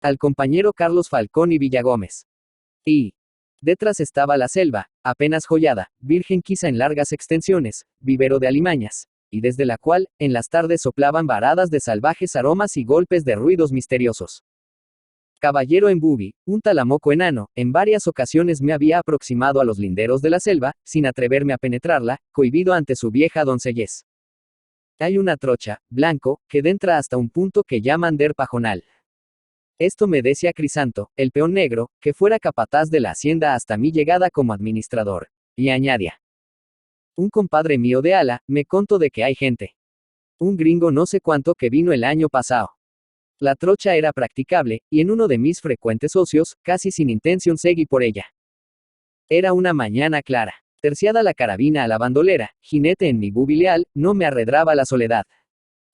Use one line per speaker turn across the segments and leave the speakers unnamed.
al compañero Carlos Falcón y Villagómez. Y detrás estaba la selva, apenas joyada, virgen quizá en largas extensiones, vivero de alimañas, y desde la cual, en las tardes soplaban varadas de salvajes aromas y golpes de ruidos misteriosos. Caballero en Bubi, un talamoco enano, en varias ocasiones me había aproximado a los linderos de la selva, sin atreverme a penetrarla, cohibido ante su vieja doncellez. Hay una trocha, blanco, que entra hasta un punto que llaman der pajonal. Esto me decía Crisanto, el peón negro, que fuera capataz de la hacienda hasta mi llegada como administrador, y añadía. Un compadre mío de Ala, me contó de que hay gente. Un gringo no sé cuánto que vino el año pasado. La trocha era practicable, y en uno de mis frecuentes ocios, casi sin intención seguí por ella. Era una mañana clara. Terciada la carabina a la bandolera, jinete en mi bubi leal, no me arredraba la soledad.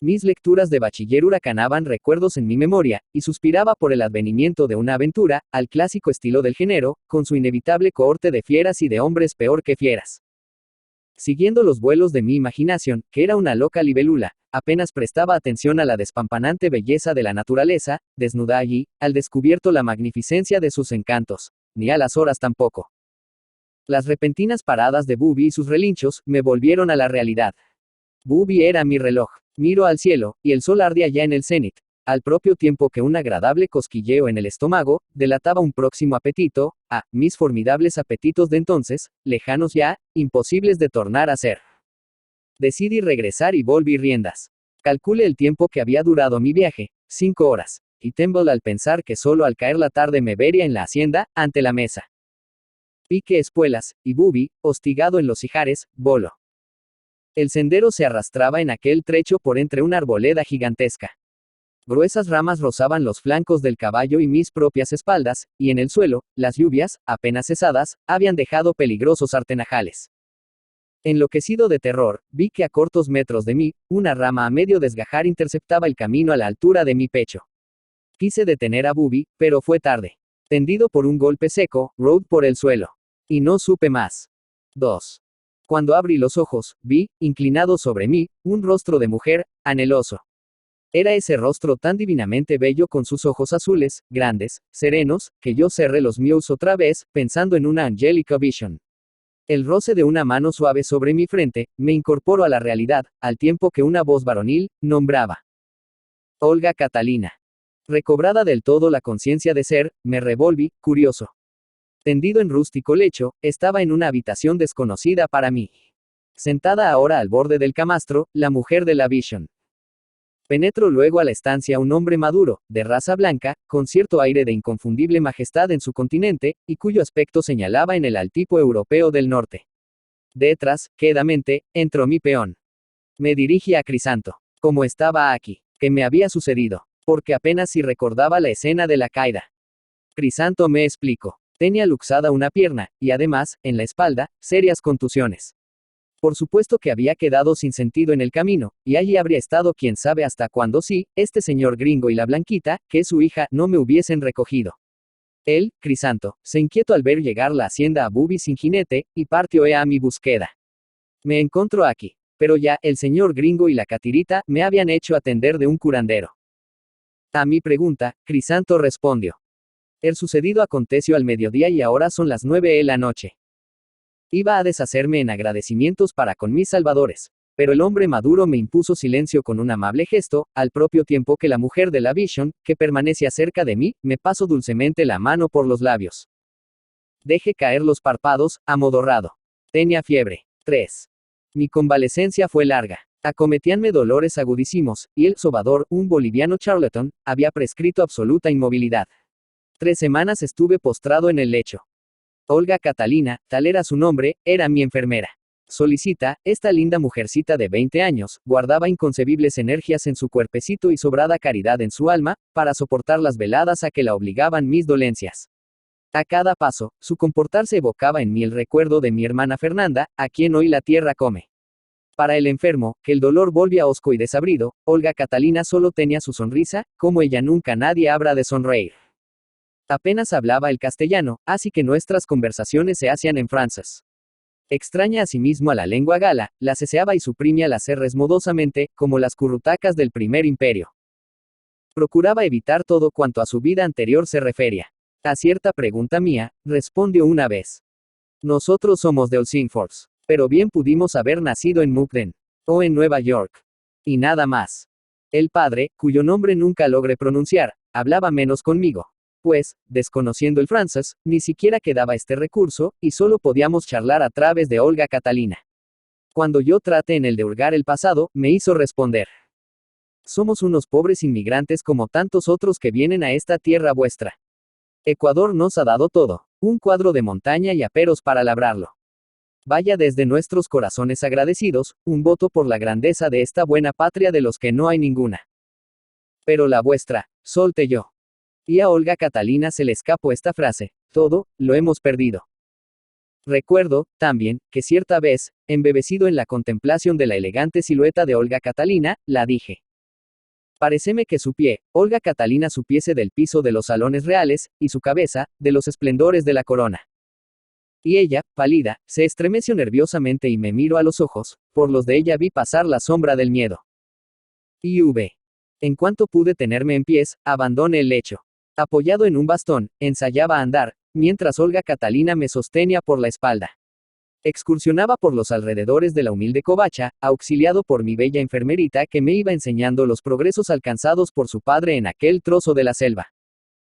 Mis lecturas de bachiller huracanaban recuerdos en mi memoria, y suspiraba por el advenimiento de una aventura, al clásico estilo del género, con su inevitable cohorte de fieras y de hombres peor que fieras. Siguiendo los vuelos de mi imaginación, que era una loca libélula, apenas prestaba atención a la despampanante belleza de la naturaleza, desnuda allí, al descubierto la magnificencia de sus encantos, ni a las horas tampoco. Las repentinas paradas de Bubi y sus relinchos, me volvieron a la realidad. Bubi era mi reloj. Miro al cielo, y el sol ardía ya en el cenit, al propio tiempo que un agradable cosquilleo en el estómago, delataba un próximo apetito, mis formidables apetitos de entonces, lejanos ya, imposibles de tornar a ser. Decidí regresar y volví riendas. Calcule el tiempo que había durado mi viaje, 5 horas, y temblé al pensar que solo al caer la tarde me vería en la hacienda, ante la mesa. Pique espuelas, y Bubi, hostigado en los ijares, voló. El sendero se arrastraba en aquel trecho por entre una arboleda gigantesca. Gruesas ramas rozaban los flancos del caballo y mis propias espaldas, y en el suelo, las lluvias, apenas cesadas, habían dejado peligrosos artenajales. Enloquecido de terror, vi que a cortos metros de mí, una rama a medio desgajar interceptaba el camino a la altura de mi pecho. Quise detener a Bubi, pero fue tarde. Tendido por un golpe seco, rodé por el suelo. Y no supe más. 2. Cuando abrí los ojos, vi, inclinado sobre mí, un rostro de mujer, anheloso. Era ese rostro tan divinamente bello con sus ojos azules, grandes, serenos, que yo cerré los míos otra vez, pensando en una angelical vision. El roce de una mano suave sobre mi frente, me incorporó a la realidad, al tiempo que una voz varonil, nombraba. Olga Catalina. Recobrada del todo la conciencia de ser, me revolví, curioso. Tendido en rústico lecho, estaba en una habitación desconocida para mí. Sentada ahora al borde del camastro, la mujer de la Vision. Penetró luego a la estancia un hombre maduro, de raza blanca, con cierto aire de inconfundible majestad en su continente, y cuyo aspecto señalaba en el altipo europeo del norte. Detrás, quedamente, entró mi peón. Me dirigí a Crisanto. ¿Cómo estaba aquí? ¿Qué me había sucedido? Porque apenas si recordaba la escena de la caída. Crisanto me explicó. Tenía luxada una pierna, y además, en la espalda, serias contusiones. Por supuesto que había quedado sin sentido en el camino, y allí habría estado quién sabe hasta cuándo si, este señor gringo y la blanquita, que es su hija, no me hubiesen recogido. Él, Crisanto, se inquietó al ver llegar la hacienda a Bubi sin jinete, y partió a mi búsqueda. Me encontró aquí. Pero ya, el señor gringo y la catirita, me habían hecho atender de un curandero. A mi pregunta, Crisanto respondió. El sucedido aconteció al mediodía y ahora son las 9 de la noche. Iba a deshacerme en agradecimientos para con mis salvadores, pero el hombre maduro me impuso silencio con un amable gesto, al propio tiempo que la mujer de la Vision, que permanecía cerca de mí, me pasó dulcemente la mano por los labios. Dejé caer los párpados, amodorrado. Tenía fiebre. 3. Mi convalecencia fue larga. Acometíanme dolores agudísimos, y el sobador, un boliviano charlatán, había prescrito absoluta inmovilidad. 3 semanas estuve postrado en el lecho. Olga Catalina, tal era su nombre, era mi enfermera. Solicita, esta linda mujercita de 20 años, guardaba inconcebibles energías en su cuerpecito y sobrada caridad en su alma, para soportar las veladas a que la obligaban mis dolencias. A cada paso, su comportarse evocaba en mí el recuerdo de mi hermana Fernanda, a quien hoy la tierra come. Para el enfermo, que el dolor volvía hosco y desabrido, Olga Catalina solo tenía su sonrisa, como ella nunca nadie habrá de sonreír. Apenas hablaba el castellano, así que nuestras conversaciones se hacían en francés. Extraña asimismo a la lengua gala, la ceseaba y suprimía las R's modosamente, como las currutacas del primer imperio. Procuraba evitar todo cuanto a su vida anterior se refería. A cierta pregunta mía, respondió una vez. Nosotros somos de Oldingford, pero bien pudimos haber nacido en Mukden, o en Nueva York. Y nada más. El padre, cuyo nombre nunca logré pronunciar, hablaba menos conmigo. Pues, desconociendo el francés, ni siquiera quedaba este recurso, y solo podíamos charlar a través de Olga Catalina. Cuando yo traté en el de hurgar el pasado, me hizo responder. Somos unos pobres inmigrantes como tantos otros que vienen a esta tierra vuestra. Ecuador nos ha dado todo, un cuadro de montaña y aperos para labrarlo. Vaya desde nuestros corazones agradecidos, un voto por la grandeza de esta buena patria de los que no hay ninguna. Pero la vuestra, solte yo. Y a Olga Catalina se le escapó esta frase, todo, lo hemos perdido. Recuerdo, también, que cierta vez, embebecido en la contemplación de la elegante silueta de Olga Catalina, la dije. Paréceme que su pie, Olga Catalina supiese del piso de los salones reales, y su cabeza, de los esplendores de la corona. Y ella, pálida, se estremeció nerviosamente y me miró a los ojos, por los de ella vi pasar la sombra del miedo. Y en cuanto pude tenerme en pies, abandoné el lecho. Apoyado en un bastón, ensayaba a andar, mientras Olga Catalina me sostenía por la espalda. Excursionaba por los alrededores de la humilde covacha, auxiliado por mi bella enfermerita que me iba enseñando los progresos alcanzados por su padre en aquel trozo de la selva.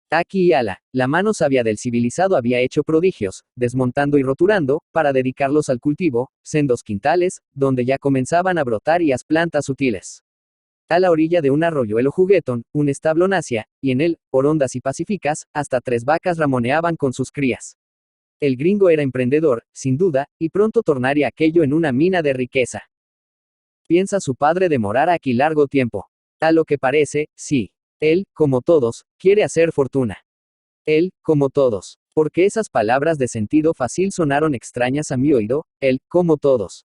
Aquí y ala, la mano sabia del civilizado había hecho prodigios, desmontando y roturando, para dedicarlos al cultivo, sendos quintales, donde ya comenzaban a brotar las plantas sutiles. A la orilla de un arroyuelo juguetón, un establo nacia, y en él, orondas y pacíficas, hasta 3 vacas ramoneaban con sus crías. El gringo era emprendedor, sin duda, y pronto tornaría aquello en una mina de riqueza. Piensa su padre demorar aquí largo tiempo. A lo que parece, sí. Él, como todos, quiere hacer fortuna. Él, como todos. Porque esas palabras de sentido fácil sonaron extrañas a mi oído, él, como todos.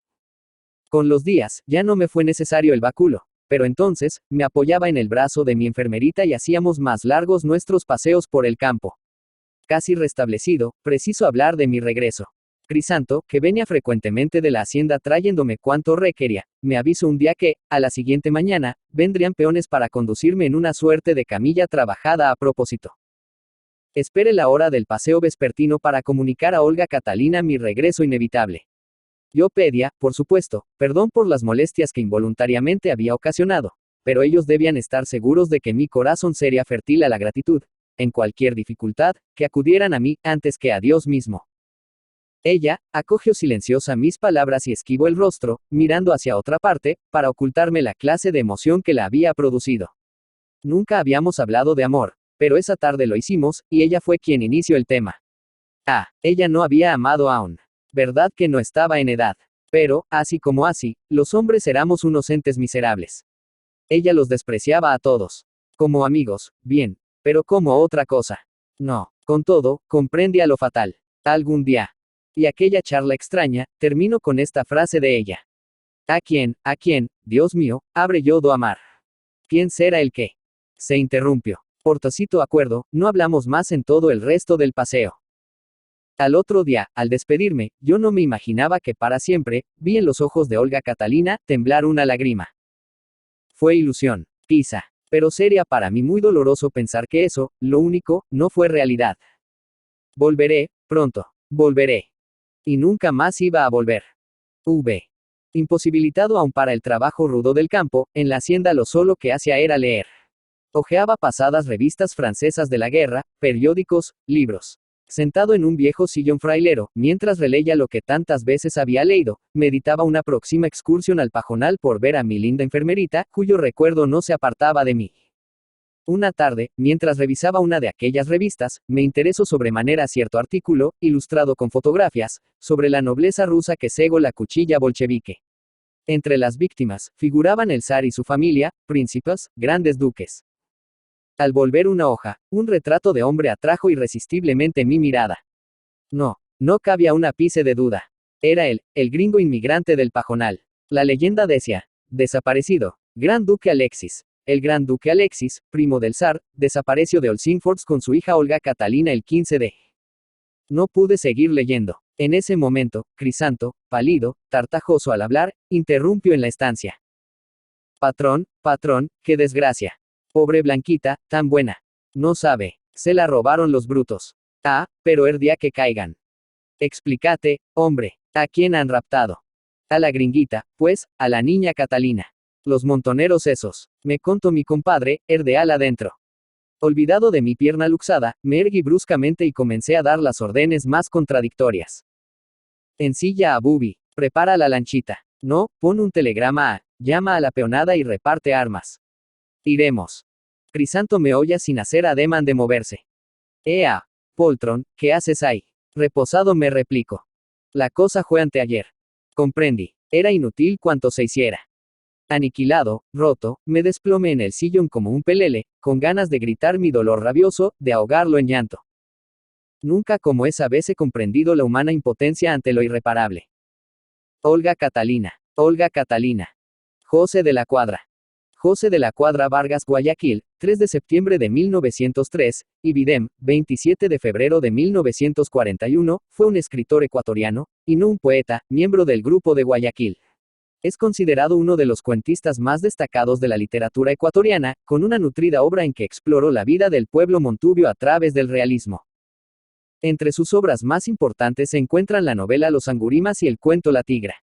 Con los días, ya no me fue necesario el báculo, pero entonces, me apoyaba en el brazo de mi enfermerita y hacíamos más largos nuestros paseos por el campo. Casi restablecido, preciso hablar de mi regreso. Crisanto, que venía frecuentemente de la hacienda trayéndome cuanto requería, me avisó un día que, a la siguiente mañana, vendrían peones para conducirme en una suerte de camilla trabajada a propósito. Espere la hora del paseo vespertino para comunicar a Olga Catalina mi regreso inevitable. Yo pedía, por supuesto, perdón por las molestias que involuntariamente había ocasionado, pero ellos debían estar seguros de que mi corazón sería fértil a la gratitud, en cualquier dificultad, que acudieran a mí antes que a Dios mismo. Ella, acogió silenciosa mis palabras y esquivó el rostro, mirando hacia otra parte, para ocultarme la clase de emoción que la había producido. Nunca habíamos hablado de amor, pero esa tarde lo hicimos, y ella fue quien inició el tema. Ella no había amado aún. Verdad que no estaba en edad. Pero, así como así, los hombres éramos unos entes miserables. Ella los despreciaba a todos. Como amigos, bien, pero como otra cosa. No, con todo, comprendía lo fatal. Algún día. Y aquella charla extraña, termino con esta frase de ella. ¿A quién, Dios mío, habré yo do amar? ¿Quién será el que? Se interrumpió. Por tácito acuerdo, no hablamos más en todo el resto del paseo. Al otro día, al despedirme, yo no me imaginaba que para siempre, vi en los ojos de Olga Catalina, temblar una lágrima. Fue ilusión, quizá, pero sería para mí muy doloroso pensar que eso, lo único, no fue realidad. Volveré, pronto, volveré. Y nunca más iba a volver. Imposibilitado aún para el trabajo rudo del campo, en la hacienda lo solo que hacía era leer. Hojeaba pasadas revistas francesas de la guerra, periódicos, libros. Sentado en un viejo sillón frailero, mientras releía lo que tantas veces había leído, meditaba una próxima excursión al pajonal por ver a mi linda enfermerita, cuyo recuerdo no se apartaba de mí. Una tarde, mientras revisaba una de aquellas revistas, me interesó sobremanera cierto artículo, ilustrado con fotografías, sobre la nobleza rusa que cegó la cuchilla bolchevique. Entre las víctimas, figuraban el zar y su familia, príncipes, grandes duques. Al volver una hoja, un retrato de hombre atrajo irresistiblemente mi mirada. No cabía un ápice de duda. Era él, el gringo inmigrante del pajonal. La leyenda decía, desaparecido, Gran Duque Alexis. El Gran Duque Alexis, primo del zar, desapareció de Oldingford con su hija Olga Catalina el 15 de. No pude seguir leyendo. En ese momento, Crisanto, pálido, tartajoso al hablar, interrumpió en la estancia. Patrón, qué desgracia. Pobre Blanquita, tan buena. No sabe. Se la robaron los brutos. Ah, pero día que caigan. Explícate, hombre. ¿A quién han raptado? A la gringuita, pues, a la niña Catalina. Los montoneros esos. Me contó mi compadre, al adentro. Olvidado de mi pierna luxada, me erguí bruscamente y comencé a dar las órdenes más contradictorias. Ensilla a Bubi. Prepara la lanchita. No, pon un telegrama a. Llama a la peonada y reparte armas. Iremos. Crisanto me oía sin hacer ademán de moverse. Ea, Poltron, ¿qué haces ahí? Reposado me replico. La cosa fue anteayer. Comprendí. Era inútil cuanto se hiciera. Aniquilado, roto, me desplomé en el sillón como un pelele, con ganas de gritar mi dolor rabioso, de ahogarlo en llanto. Nunca como esa vez he comprendido la humana impotencia ante lo irreparable. Olga Catalina. Olga Catalina. José de la Cuadra. José de la Cuadra Vargas, Guayaquil, 3 de septiembre de 1903, Ibidem, 27 de febrero de 1941, fue un escritor ecuatoriano, y no un poeta, miembro del Grupo de Guayaquil. Es considerado uno de los cuentistas más destacados de la literatura ecuatoriana, con una nutrida obra en que exploró la vida del pueblo montubio a través del realismo. Entre sus obras más importantes se encuentran la novela Los Angurimas y el cuento La Tigra.